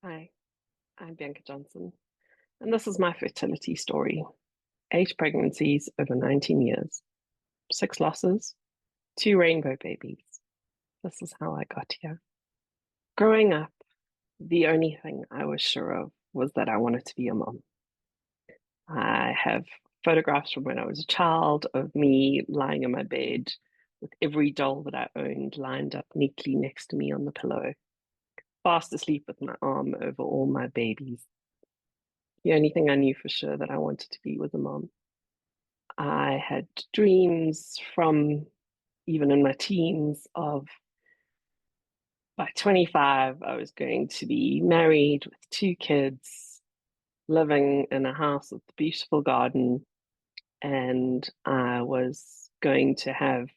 Hi, I'm Bianca Johnson, and this is my fertility story. 8 pregnancies over 19 years, 6 losses, 2 rainbow babies. This is how I got here. Growing up, the only thing I was sure of was that I wanted to be a mom. I have photographs from when I was a child of me lying in my bed with every doll that I owned lined up neatly next to me on the pillow, fast asleep with my arm over all my babies. The only thing I knew for sure that I wanted to be was a mom. I had dreams from even in my teens of by 25, I was going to be married with 2 kids, living in a house with a beautiful garden, and I was going to have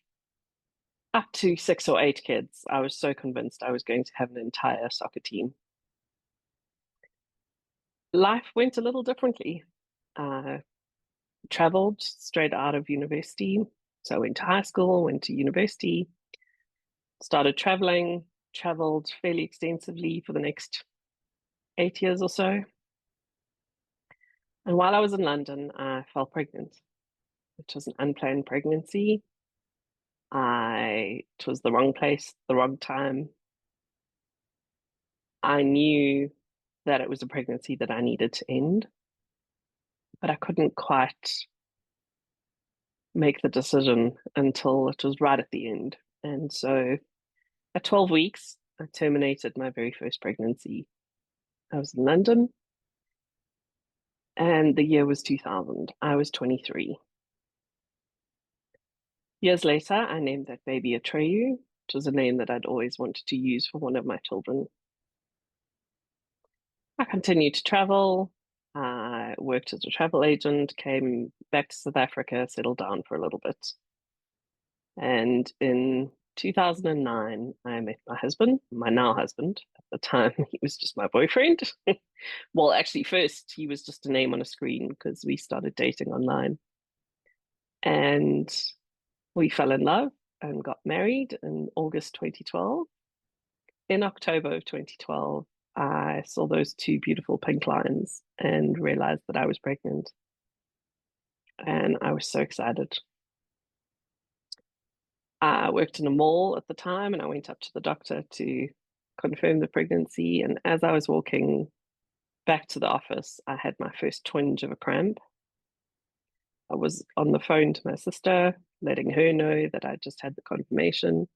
up to 6 or 8 kids. I was so convinced I was going to have an entire soccer team. Life went a little differently. I traveled straight out of university. So I went to high school, went to university, started traveling, traveled fairly extensively for the next 8 years or so. And while I was in London, I fell pregnant, which was an unplanned pregnancy. It was the wrong place, the wrong time. I knew that it was a pregnancy that I needed to end, but I couldn't quite make the decision until it was right at the end. And so at 12 weeks, I terminated my very first pregnancy. I was in London, and the year was 2000. I was 23. Years later, I named that baby Atrayu, which was a name that I'd always wanted to use for one of my children. I continued to travel. I worked as a travel agent, came back to South Africa, settled down for a little bit. And in 2009, I met my husband, my now husband. At the time, he was just my boyfriend. Well, actually, first, he was just a name on a screen because we started dating online. And we fell in love and got married in August 2012. In October of 2012, I saw those 2 beautiful pink lines and realized that I was pregnant. And I was so excited. I worked in a mall at the time and I went up to the doctor to confirm the pregnancy. And as I was walking back to the office, I had my first twinge of a cramp. I was on the phone to my sister, letting her know that I just had the confirmation.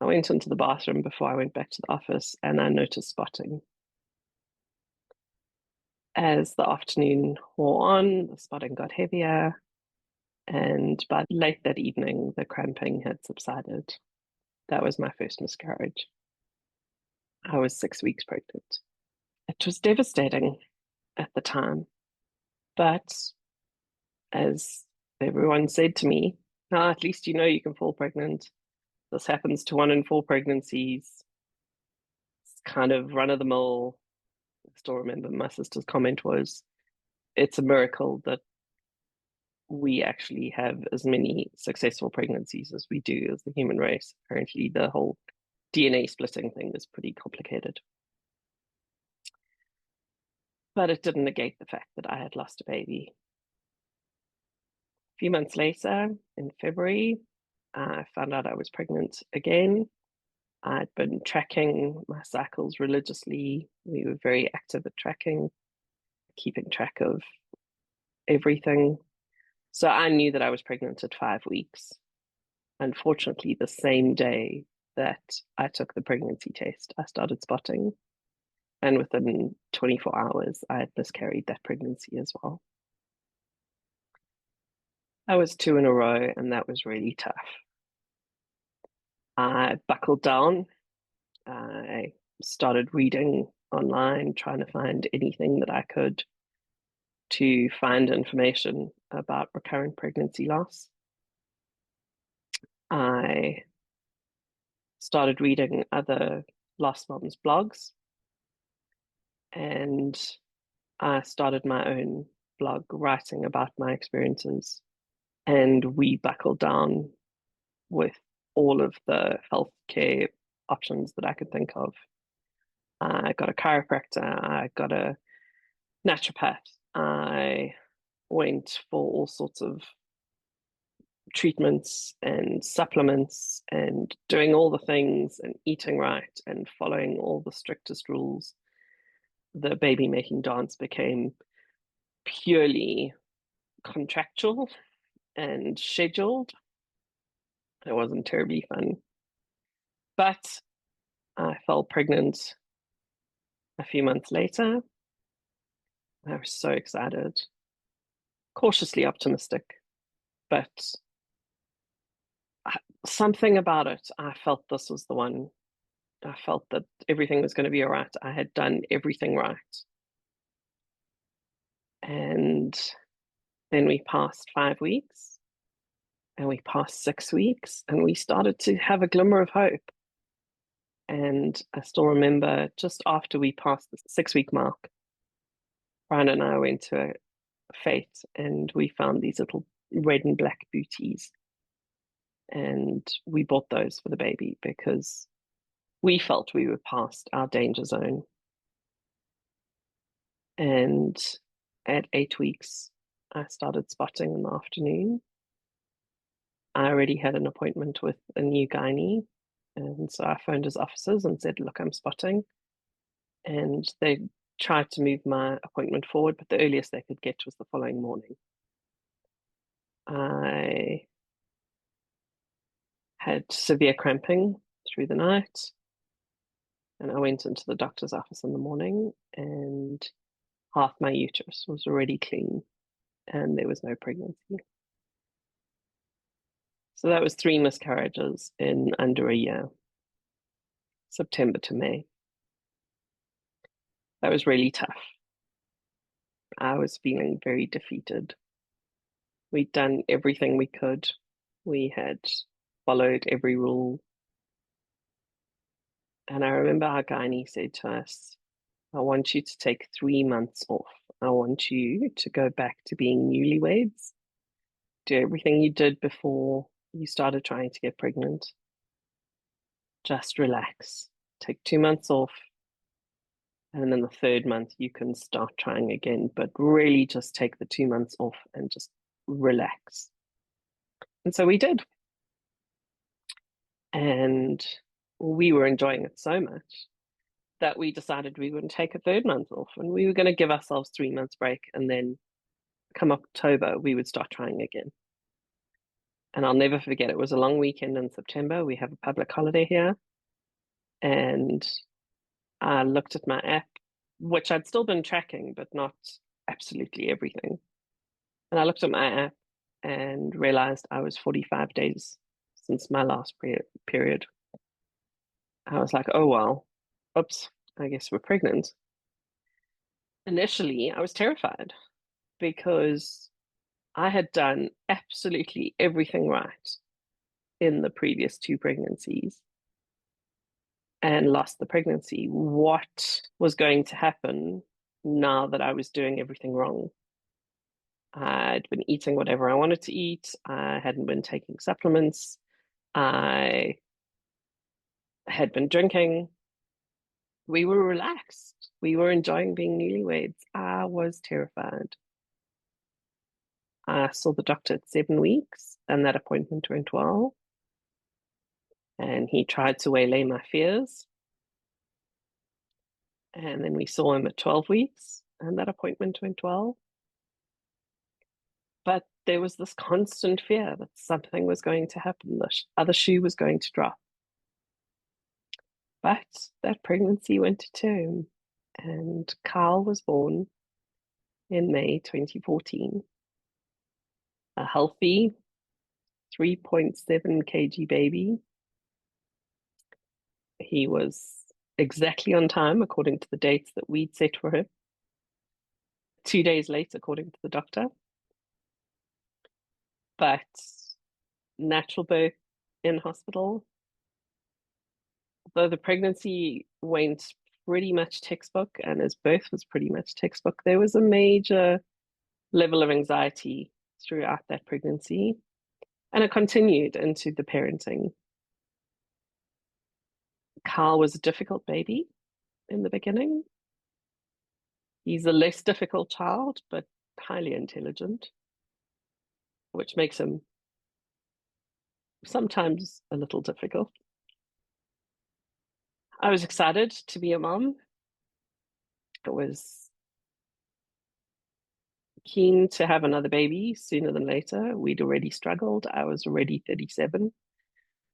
I went into the bathroom before I went back to the office and I noticed spotting. As the afternoon wore on, the spotting got heavier, and by late that evening, the cramping had subsided. That was my first miscarriage. I was 6 weeks pregnant. It was devastating at the time, but as everyone said to me, "No, at least you know you can fall pregnant. This happens to 1 in 4 pregnancies. It's kind of run of the mill." I still remember my sister's comment was, "It's a miracle that we actually have as many successful pregnancies as we do as the human race. Apparently, the whole DNA splitting thing is pretty complicated." But it didn't negate the fact that I had lost a baby. A few months later, in February, I found out I was pregnant again. I'd been tracking my cycles religiously. We were very active at tracking, keeping track of everything. So I knew that I was pregnant at 5 weeks. Unfortunately, the same day that I took the pregnancy test, I started spotting. And within 24 hours, I had miscarried that pregnancy as well. I was 2 in a row, and that was really tough. I buckled down. I started reading online, trying to find anything that I could to find information about recurrent pregnancy loss. I started reading other lost moms' blogs, and I started my own blog writing about my experiences. And we buckled down with all of the healthcare options that I could think of. I got a chiropractor. I got a naturopath. I went for all sorts of treatments and supplements and doing all the things and eating right and following all the strictest rules. The baby making dance became purely contractual and scheduled. It wasn't terribly fun. But I fell pregnant a few months later. I was so excited, cautiously optimistic, but something about it, I felt this was the one. I felt that everything was going to be all right. I had done everything right. And then we passed 5 weeks and we passed 6 weeks and we started to have a glimmer of hope. And I still remember just after we passed the 6 week mark, Brian and I went to a fete and we found these little red and black booties. And we bought those for the baby because we felt we were past our danger zone. And at 8 weeks, I started spotting in the afternoon. I already had an appointment with a new gynae. And so I phoned his offices and said, look, I'm spotting. And they tried to move my appointment forward, but the earliest they could get was the following morning. I had severe cramping through the night. And I went into the doctor's office in the morning, and half my uterus was already clean, and there was no pregnancy. So that was 3 miscarriages in under a year, September to May. That was really tough. I was feeling very defeated. We'd done everything we could. We had followed every rule. And I remember our gynae said to us, I want you to take 3 months off. I want you to go back to being newlyweds. Do everything you did before you started trying to get pregnant. Just relax. Take 2 months off. And then the 3rd month, you can start trying again. But really just take the 2 months off and just relax. And so we did. And we were enjoying it so much that we decided we wouldn't take a 3rd month off. And we were going to give ourselves 3 months break. And then come October, we would start trying again. And I'll never forget, it was a long weekend in September. We have a public holiday here. And I looked at my app, which I'd still been tracking, but not absolutely everything. And I looked at my app and realized I was 45 days since my last period. I was like, oh, well, oops, I guess we're pregnant. Initially, I was terrified because I had done absolutely everything right in the previous 2 pregnancies and lost the pregnancy. What was going to happen now that I was doing everything wrong? I'd been eating whatever I wanted to eat. I hadn't been taking supplements. I had been drinking. We were relaxed. We were enjoying being newlyweds. I was terrified. I saw the doctor at 7 weeks, and that appointment went well. And he tried to waylay my fears. And then we saw him at 12 weeks, and that appointment went well. But there was this constant fear that something was going to happen, the other shoe was going to drop. But that pregnancy went to term, and Carl was born in May 2014. A healthy 3.7 kg baby. He was exactly on time according to the dates that we'd set for him. 2 days late, according to the doctor. But natural birth in hospital. Though the pregnancy went pretty much textbook and his birth was pretty much textbook, there was a major level of anxiety throughout that pregnancy. And it continued into the parenting. Carl was a difficult baby. in the beginning. He's a less difficult child, but highly intelligent, which makes him sometimes a little difficult. I was excited to be a mom. I was keen to have another baby sooner than later. We'd already struggled. I was already 37.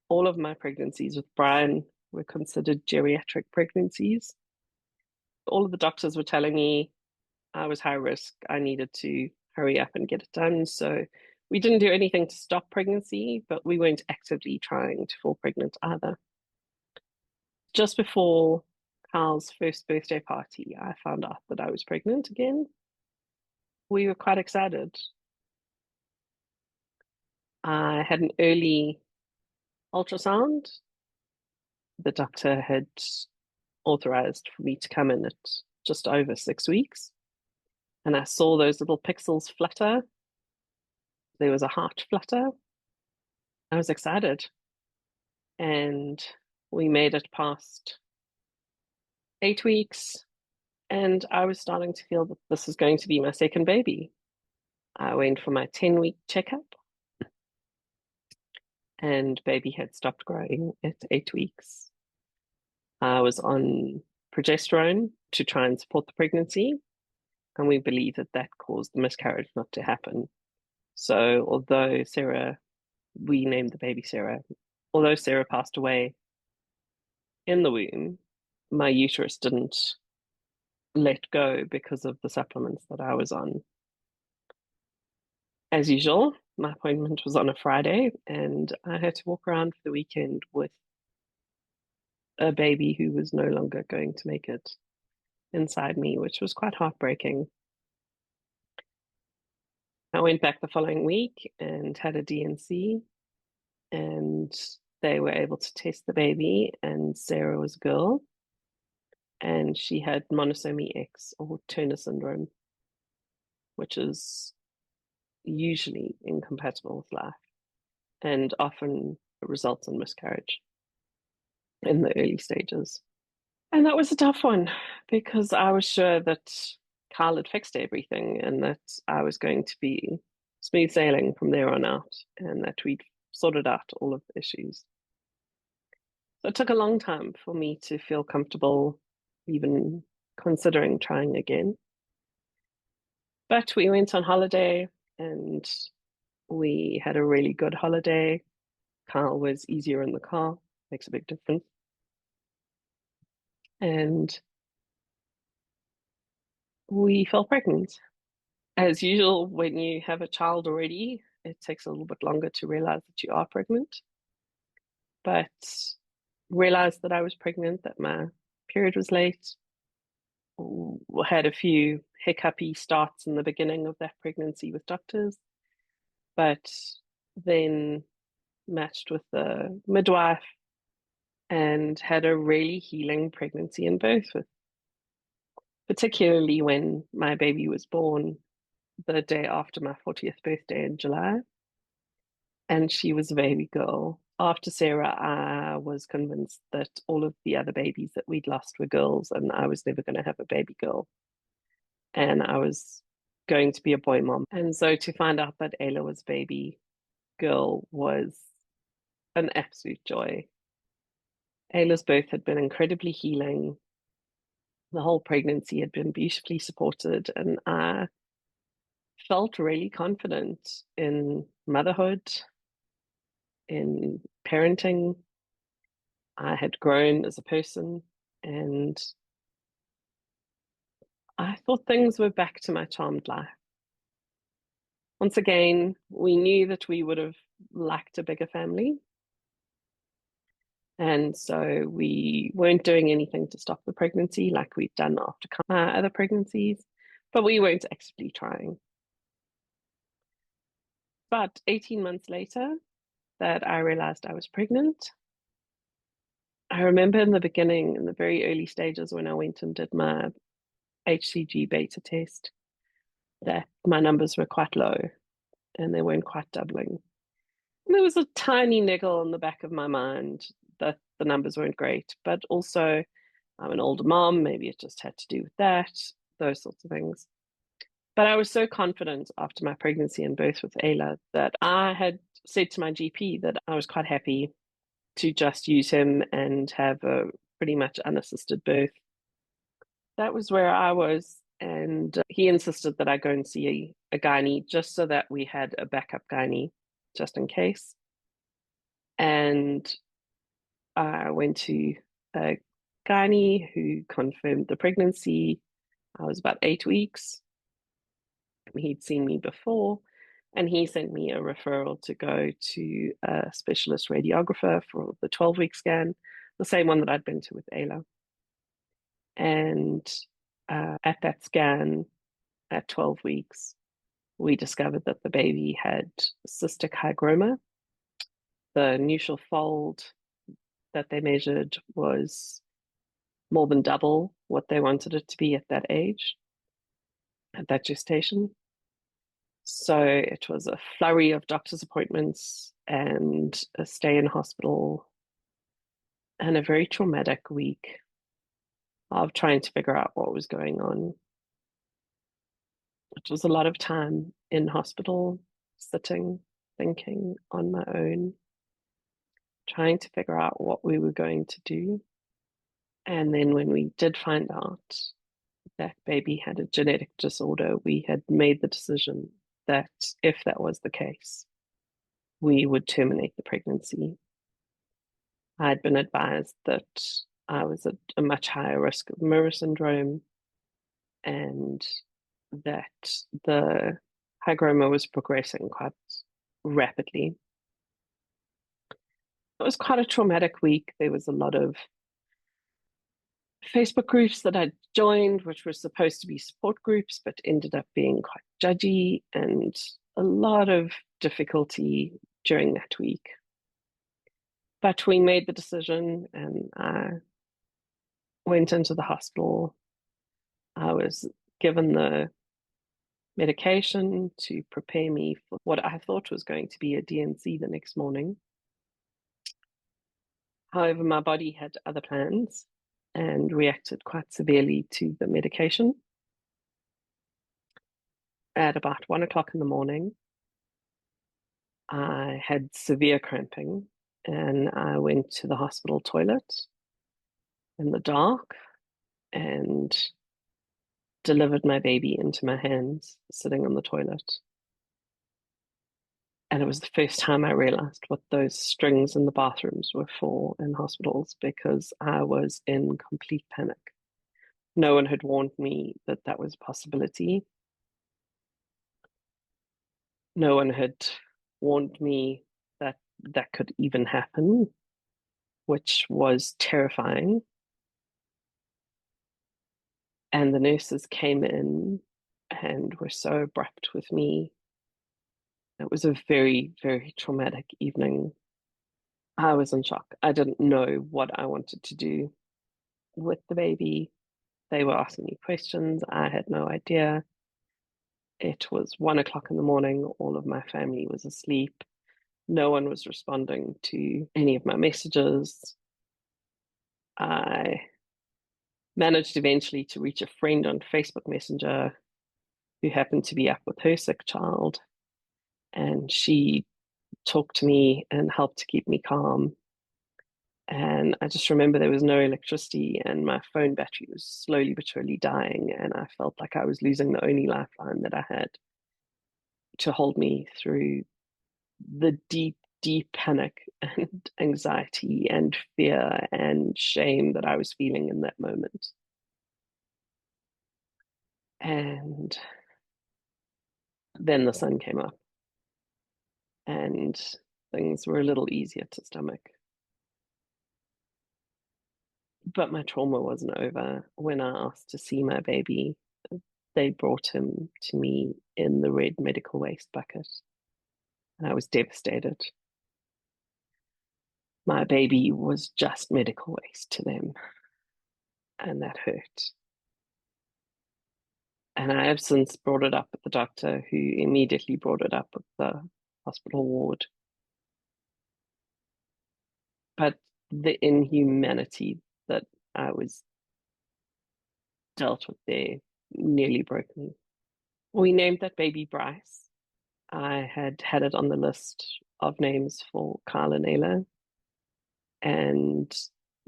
All of my pregnancies with Brian were considered geriatric pregnancies. All of the doctors were telling me I was high risk. I needed to hurry up and get it done. So we didn't do anything to stop pregnancy, but we weren't actively trying to fall pregnant either. Just before Carl's first birthday party, I found out that I was pregnant again. We were quite excited. I had an early ultrasound. The doctor had authorized for me to come in at just over 6 weeks. And I saw those little pixels flutter. There was a heart flutter. I was excited. And we made it past 8 weeks. And I was starting to feel that this was going to be my second baby. I went for my 10-week checkup. And baby had stopped growing at 8 weeks. I was on progesterone to try and support the pregnancy. And we believe that that caused the miscarriage not to happen. So although Sarah, we named the baby Sarah, although Sarah passed away in the womb, my uterus didn't let go because of the supplements that I was on. As usual, my appointment was on a Friday, and I had to walk around for the weekend with a baby who was no longer going to make it inside me, which was quite heartbreaking. I went back the following week and had a D&C, and they were able to test the baby, and Sarah was a girl, and she had Monosomy X, or Turner syndrome, which is usually incompatible with life and often results in miscarriage in the early stages. And that was a tough one because I was sure that Carl had fixed everything and that I was going to be smooth sailing from there on out and that we'd sorted out all of the issues. So it took a long time for me to feel comfortable even considering trying again. But we went on holiday and we had a really good holiday. Carl was easier in the car, makes a big difference. And we fell pregnant. As usual, when you have a child already, it takes a little bit longer to realize that you are pregnant. But realized that I was pregnant, that my period was late, had a few hiccupy starts in the beginning of that pregnancy with doctors, but then matched with the midwife and had a really healing pregnancy and birth with, particularly when my baby was born the day after my 40th birthday in July. And she was a baby girl. After Sarah, I was convinced that all of the other babies that we'd lost were girls, and I was never going to have a baby girl. And I was going to be a boy mom. And so to find out that Ayla was baby girl was an absolute joy. Ayla's birth had been incredibly healing. The whole pregnancy had been beautifully supported, and I felt really confident in motherhood, in parenting. I had grown as a person, and I thought things were back to my charmed life. Once again, we knew that we would have liked a bigger family. And so we weren't doing anything to stop the pregnancy like we'd done after other pregnancies, but we weren't actively trying. But 18 months later, that I realized I was pregnant. I remember in the beginning, in the very early stages, when I went and did my HCG beta test, that my numbers were quite low and they weren't quite doubling. And there was a tiny niggle in the back of my mind that the numbers weren't great, but also I'm an older mom, maybe it just had to do with that, those sorts of things. But I was so confident after my pregnancy and birth with Ayla that I had said to my GP that I was quite happy to just use him and have a pretty much unassisted birth. That was where I was. And he insisted that I go and see a gynae just so that we had a backup gynae just in case. And I went to a gynae who confirmed the pregnancy. I was about 8 weeks. He'd seen me before, and he sent me a referral to go to a specialist radiographer for the 12-week scan, the same one that I'd been to with Ayla. And at that scan, at 12 weeks, we discovered that the baby had cystic hygroma. The nuchal fold that they measured was more than double what they wanted it to be at that age, at that gestation. So it was a flurry of doctor's appointments and a stay in hospital and a very traumatic week of trying to figure out what was going on. It was a lot of time in hospital, sitting, thinking on my own, trying to figure out what we were going to do. And then when we did find out that baby had a genetic disorder, we had made the decision that if that was the case, we would terminate the pregnancy. I had been advised that I was at a much higher risk of Murrah syndrome and that the hygroma was progressing quite rapidly. It was quite a traumatic week. There was a lot of Facebook groups that I'd joined, which were supposed to be support groups, but ended up being quite judgy, and a lot of difficulty during that week. But we made the decision and I went into the hospital. I was given the medication to prepare me for what I thought was going to be a D&C the next morning. However, my body had other plans and reacted quite severely to the medication. At about 1 o'clock in the morning, I had severe cramping and I went to the hospital toilet in the dark and delivered my baby into my hands sitting on the toilet. And it was the first time I realized what those strings in the bathrooms were for in hospitals, because I was in complete panic. No one had warned me that that was a possibility. No one had warned me that that could even happen, which was terrifying. And the nurses came in and were so abrupt with me. It was a very, very traumatic evening. I was in shock. I didn't know what I wanted to do with the baby. They were asking me questions. I had no idea. It was 1 o'clock in the morning. All of my family was asleep. No one was responding to any of my messages. I managed eventually to reach a friend on Facebook Messenger who happened to be up with her sick child. And she talked to me and helped to keep me calm. And I just remember there was no electricity and my phone battery was slowly but surely dying. And I felt like I was losing the only lifeline that I had to hold me through the deep, deep panic and anxiety and fear and shame that I was feeling in that moment. And then the sun came up and things were a little easier to stomach. But my trauma wasn't over. When I asked to see my baby, they brought him to me in the red medical waste bucket. And I was devastated. My baby was just medical waste to them. And that hurt. And I have since brought it up with the doctor, who immediately brought it up with the hospital ward. But the inhumanity that I was dealt with their nearly broken. We named that baby Bryce. I had it on the list of names for Kyle and Ayla, and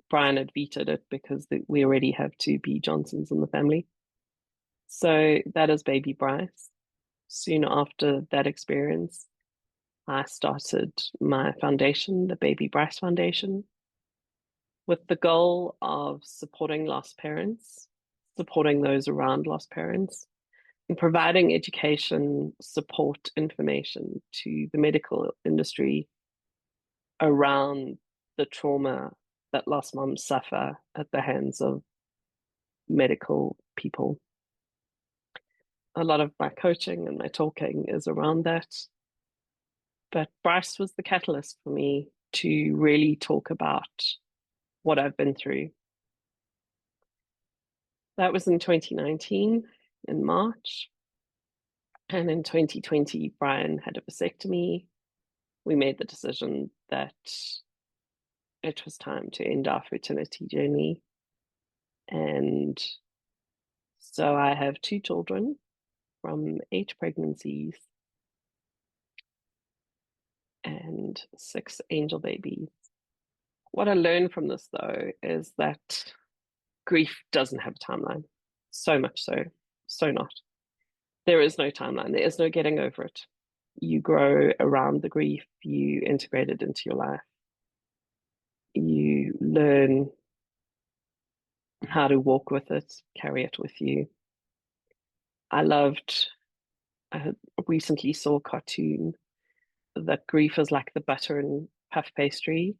Brian had vetoed it because we already have two B. Johnsons in the family. So that is baby Bryce. Soon after that experience, I started my foundation, the Baby Bryce Foundation, with the goal of supporting lost parents, supporting those around lost parents, and providing education, support, information to the medical industry around the trauma that lost moms suffer at the hands of medical people. A lot of my coaching and my talking is around that. But Bryce was the catalyst for me to really talk about what I've been through. That was in 2019, in March. And in 2020, Brian had a vasectomy. We made the decision that it was time to end our fertility journey. And so I have two children from 8 pregnancies and 6 angel babies. What I learned from this, though, is that grief doesn't have a timeline. So much so not. There is no timeline. There is no getting over it. You grow around the grief, you integrate it into your life. You learn how to walk with it, carry it with you. I recently saw a cartoon that grief is like the butter and puff pastry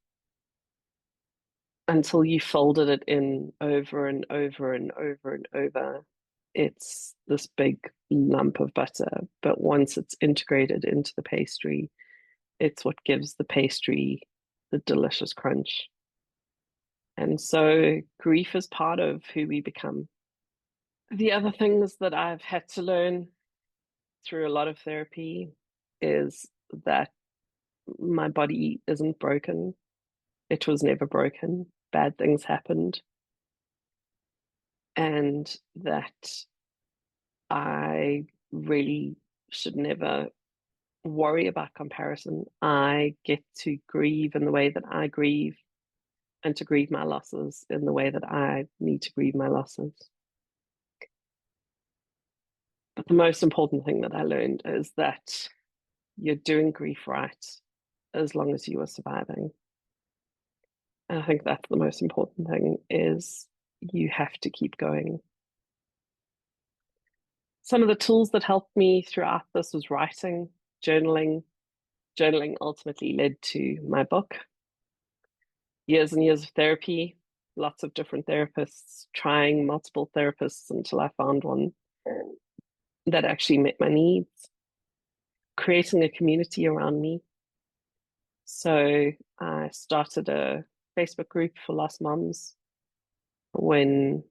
until you folded it in over and over and over and over. It's this big lump of butter, but once it's integrated into the pastry, it's what gives the pastry the delicious crunch. And so grief is part of who we become. The other things that I've had to learn through a lot of therapy is that my body isn't broken. It was never broken. Bad things happened. And that I really should never worry about comparison. I get to grieve in the way that I grieve and to grieve my losses in the way that I need to grieve my losses. But the most important thing that I learned is that you're doing grief right as long as you are surviving. And I think that's the most important thing is you have to keep going. Some of the tools that helped me throughout this was writing, journaling. Journaling ultimately led to my book. Years and years of therapy, lots of different therapists, trying multiple therapists until I found one that actually met my needs, creating a community around me. So I started a Facebook group for lost moms when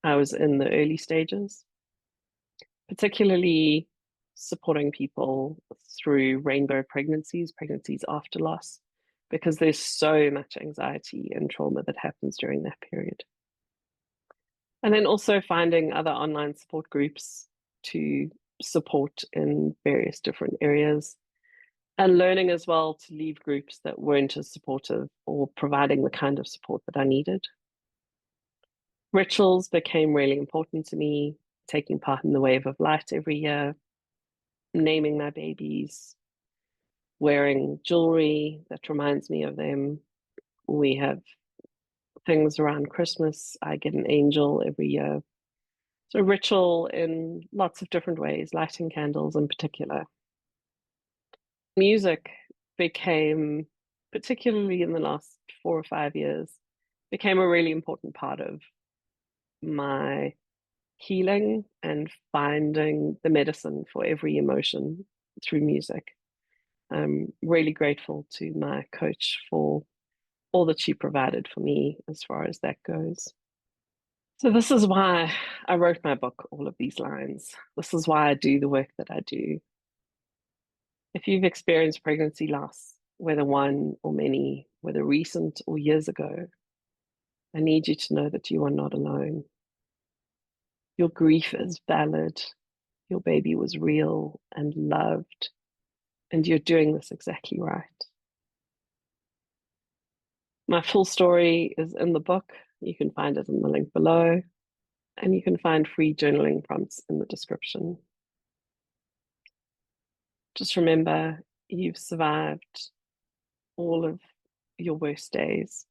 I was in the early stages, particularly supporting people through rainbow pregnancies, pregnancies after loss, because there's so much anxiety and trauma that happens during that period. And then also finding other online support groups to support in various different areas, and learning as well to leave groups that weren't as supportive or providing the kind of support that I needed. Rituals became really important to me, taking part in the Wave of Light every year, naming my babies, wearing jewelry that reminds me of them. We have things around Christmas. I get an angel every year. So ritual in lots of different ways, lighting candles in particular. Music became, particularly in the last 4 or 5 years, became a really important part of my healing and finding the medicine for every emotion through music. I'm really grateful to my coach for all that she provided for me as far as that goes. So this is why I wrote my book, All of These Lines. This is why I do the work that I do. If you've experienced pregnancy loss, whether one or many, whether recent or years ago, I need you to know that you are not alone. Your grief is valid. Your baby was real and loved, and you're doing this exactly right. My full story is in the book. You can find it in the link below, and you can find free journaling prompts in the description. Just remember, you've survived all of your worst days.